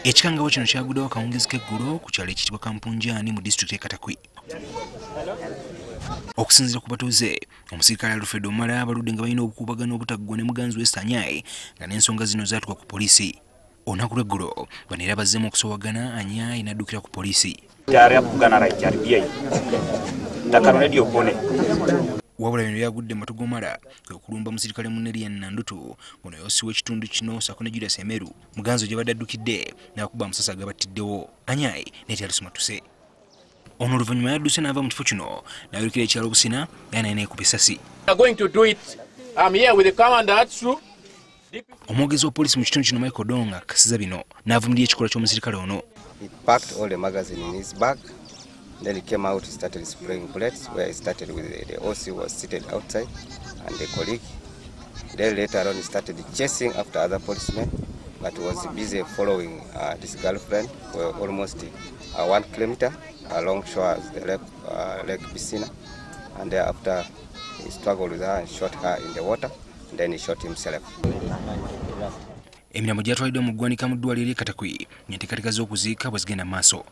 Ekikangawo kino kyaguddewo akawungeezi k'eggulo ku kyalo ekiyitibwa Kampunjaani mu disitulikiti Katakwi. Okusinziira ku batuuze, omusirikale Alfred Omara abaludde nga balina obukuubagano obutaggwa ne muganzi we Naye nga n'ensonga zino zaatuuka ku poliisi. Olunaku lw'eggulo bano era bazzeemu okusoowagana Anyayi n'addukira ku poliisi. Wabula bino byagudde mu matu g'Omara okulumba omusirikale munne Nandutu ono yosiwa ekitundu kino saako ne Julius Emeru muganzi gye badde addukidde nakuba amasasi agabatiddewo. Anyayi n'eteyali sumatuse. Ono oluvanyuma yadduse n'ava mu kifo kino n'ayolekera ekyalo Busina era naye n'ekuba essasi. Omwogezi wa poliisi mu kitundu kino Michael Donga akkasiza bino n'avumirira ekikolwa ky'omusirikale ono. He packed all the magazine in his bag. Then he came out, he started spraying bullets, where he started with the OC was seated outside and the colleague. Then later on he started chasing after other policemen, but was busy following this girlfriend for almost 1 kilometer along shores, the lake Bisina. And thereafter he struggled with her and shot her in the water, and then he shot himself. Emirambo gyatwaliddwa mu ggwanika mu ddwaliro ly'e Katakwi, enteekateeka z'okuziika bwe zigenda mu maaso.